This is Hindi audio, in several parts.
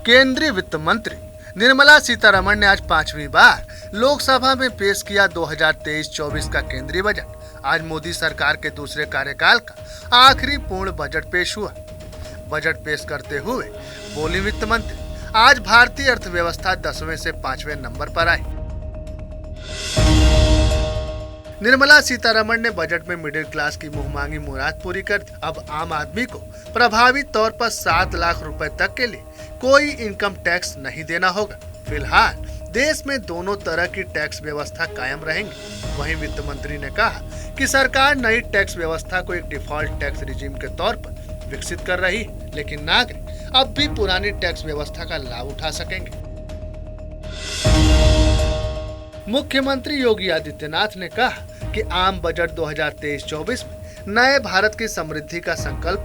केंद्रीय वित्त मंत्री निर्मला सीतारमण ने आज 5वीं बार लोकसभा में पेश किया 2023-24 का केंद्रीय बजट। आज मोदी सरकार के दूसरे कार्यकाल का आखिरी पूर्ण बजट पेश हुआ। बजट पेश करते हुए बोली वित्त मंत्री, आज भारतीय अर्थव्यवस्था 10वें से 5वें नंबर पर आई। निर्मला सीतारमण ने बजट में मिडिल क्लास की मुंहमांगी मुराद पूरी कर दी। अब आम आदमी को प्रभावी तौर पर 7 लाख रुपए तक के लिए कोई इनकम टैक्स नहीं देना होगा। फिलहाल देश में दोनों तरह की टैक्स व्यवस्था कायम रहेंगी। वहीं वित्त मंत्री ने कहा कि सरकार नई टैक्स व्यवस्था को एक डिफॉल्ट टैक्स रिजीम के तौर पर विकसित कर रही है, लेकिन नागरिक अब भी पुरानी टैक्स व्यवस्था का लाभ उठा सकेंगे। मुख्यमंत्री योगी आदित्यनाथ ने कहा कि आम बजट 2023-24 में नए भारत की समृद्धि का संकल्प,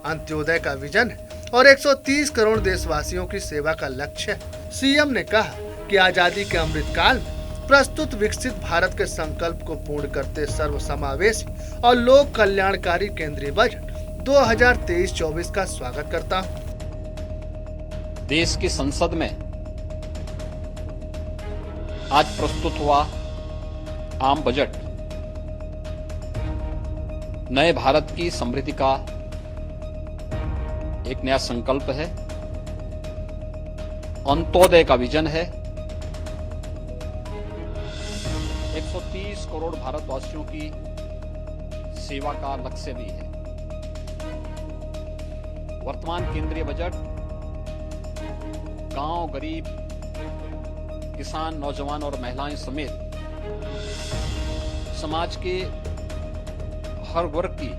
अंत्योदय का विजन है और 130 करोड़ देशवासियों की सेवा का लक्ष्य है। सीएम ने कहा कि आजादी के अमृत काल में प्रस्तुत विकसित भारत के संकल्प को पूर्ण करते सर्वसमावेशी और लोक कल्याणकारी केंद्रीय बजट 2023-24 का स्वागत करता हूँ। देश की संसद में आज प्रस्तुत हुआ आम बजट नए भारत की समृद्धि का एक नया संकल्प है, अंत्योदय का विजन है, 130 करोड़ भारतवासियों की सेवा का लक्ष्य भी है। वर्तमान केंद्रीय बजट गांव, गरीब, किसान, नौजवान और महिलाएं समेत समाज के हर वर्ग की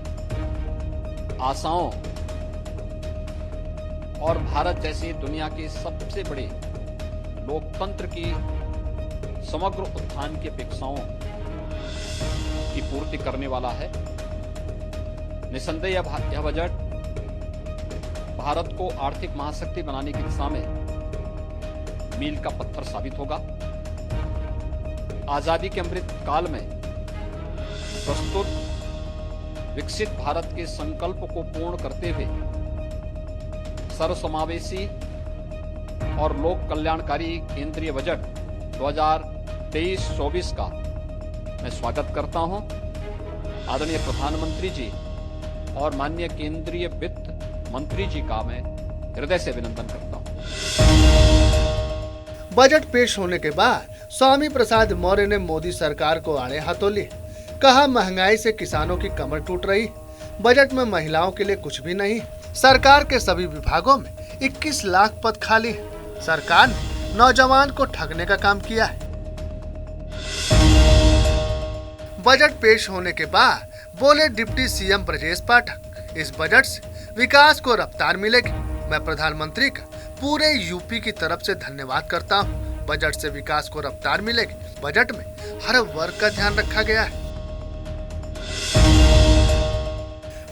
आशाओं और भारत जैसे दुनिया के सबसे बड़े लोकतंत्र की समग्र उत्थान की अपेक्षाओं की पूर्ति करने वाला है। निसंदेह यह बजट भारत को आर्थिक महाशक्ति बनाने की दिशा में मील का पत्थर साबित होगा। आजादी के अमृत काल में प्रस्तुत विकसित भारत के संकल्प को पूर्ण करते हुए सर्वसमावेशी और लोक कल्याणकारी केंद्रीय बजट 2023-24 का मैं स्वागत करता हूं। आदरणीय प्रधानमंत्री जी और माननीय केंद्रीय वित्त मंत्री जी का मैं हृदय से अभिनंदन करता हूं। बजट पेश होने के बाद स्वामी प्रसाद मौर्य ने मोदी सरकार को आड़े हाथों लिया। कहा, महंगाई से किसानों की कमर टूट रही। बजट में महिलाओं के लिए कुछ भी नहीं। सरकार के सभी विभागों में 21 लाख पद खाली है। सरकार ने नौजवान को ठगने का काम किया है। बजट पेश होने के बाद बोले डिप्टी सीएम ब्रजेश पाठक, इस बजट से विकास को रफ्तार मिलेगी। मैं प्रधानमंत्री का पूरे यूपी की तरफ से धन्यवाद करता हूँ। बजट से विकास को रफ्तार मिलेगी। बजट में हर वर्ग का ध्यान रखा गया है।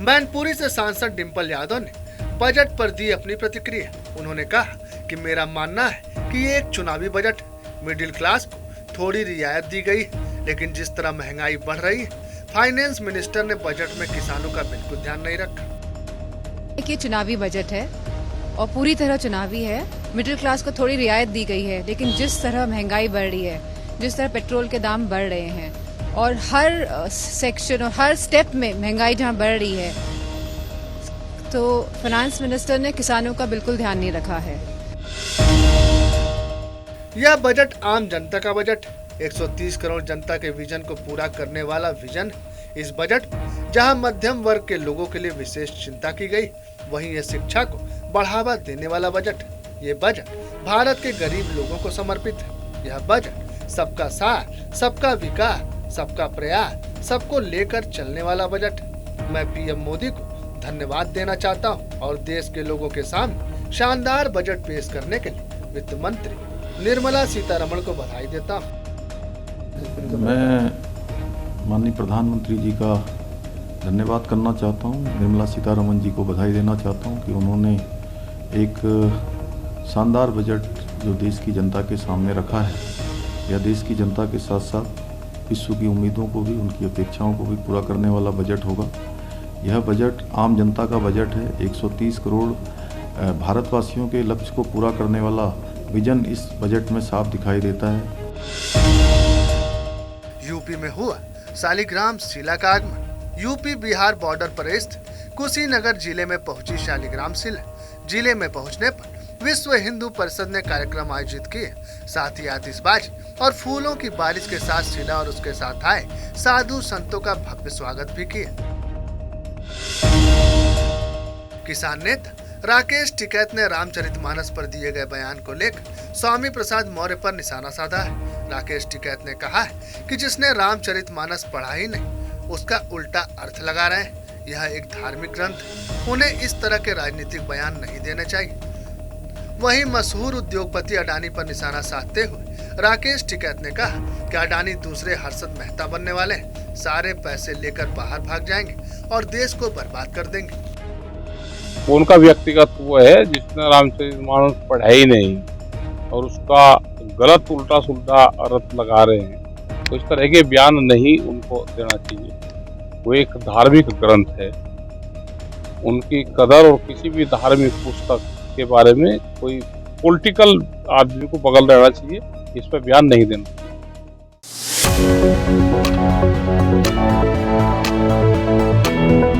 मैनपुरी से सांसद डिंपल यादव ने बजट पर दी अपनी प्रतिक्रिया। उन्होंने कहा कि मेरा मानना है कि ये एक चुनावी बजट है। मिडिल क्लास को थोड़ी रियायत दी गई, लेकिन जिस तरह महंगाई बढ़ रही है, फाइनेंस मिनिस्टर ने बजट में किसानों का बिल्कुल ध्यान नहीं रखा। ये चुनावी बजट है और पूरी तरह चुनावी है। मिडिल क्लास को थोड़ी रियायत दी गई है, लेकिन जिस तरह महंगाई बढ़ रही है, जिस तरह पेट्रोल के दाम बढ़ रहे हैं और हर सेक्शन और हर स्टेप में महंगाई जहां बढ़ रही है, तो फाइनेंस मिनिस्टर ने किसानों का बिल्कुल ध्यान नहीं रखा है। यह बजट आम जनता का बजट है। 130 करोड़ जनता के विजन को पूरा करने वाला विजन है। इस बजट में जहां मध्यम वर्ग के लोगों के लिए विशेष चिंता की गई, वहीं यह शिक्षा को बढ़ावा देने वाला बजट है। ये बजट भारत के गरीब लोगों को समर्पित है। यह बजट सबका साथ, सबका विकास, सबका प्रयास, सबको लेकर चलने वाला बजट है। मैं पीएम मोदी को धन्यवाद देना चाहता हूं और देश के लोगों के सामने शानदार बजट पेश करने के लिए वित्त मंत्री निर्मला सीतारमण को बधाई देता हूं। मैं माननीय प्रधानमंत्री जी का धन्यवाद करना चाहता हूं, निर्मला सीतारमण जी को बधाई देना चाहता हूं कि उन्होंने एक शानदार बजट जो देश की जनता के सामने रखा है, यह देश की जनता के साथ साथ विश्व की उम्मीदों को भी, उनकी अपेक्षाओं को भी पूरा करने वाला बजट होगा। यह बजट आम जनता का बजट है। 130 करोड़ भारतवासियों के लक्ष्य को पूरा करने वाला विजन इस बजट में साफ दिखाई देता है। यूपी में हुआ शालिग्राम शिला का आगमन। यूपी बिहार बॉर्डर पर स्थित कुशीनगर जिले में पहुंची शालिग्राम शिला। जिले में पहुंचने पर विश्व हिंदू परिषद ने कार्यक्रम आयोजित किए। साथ ही आतिशबाजी और फूलों की बारिश के साथ शिला और उसके साथ आए साधु संतों का भव्य स्वागत भी किया। किसान नेता राकेश टिकैत ने रामचरितमानस पर दिए गए बयान को लेकर स्वामी प्रसाद मौर्य पर निशाना साधा है। राकेश टिकैत ने कहा है कि जिसने रामचरितमानस पढ़ा ही नहीं उसका उल्टा अर्थ लगा रहे हैं। यह एक धार्मिक ग्रंथ है, उन्हें इस तरह के राजनीतिक बयान नहीं देने चाहिए। वहीं मशहूर उद्योगपति अडानी पर निशाना साधते हुए राकेश टिकैत ने कहा कि अडानी दूसरे हर्षद मेहता बनने वाले हैं, सारे पैसे लेकर बाहर भाग जाएंगे और देश को बर्बाद कर देंगे। उनका व्यक्तिगत वो है जिसने रामचरितमानस पढ़ा ही नहीं और उसका गलत उल्टा सुल्टा अर्थ लगा रहे हैं, तो इस तरह के बयान नहीं उनको देना चाहिए। वो एक धार्मिक ग्रंथ है, उनकी कदर और किसी भी धार्मिक पुस्तक के बारे में कोई पॉलिटिकल आदमी को बगल रहना चाहिए, इस पर बयान नहीं देना।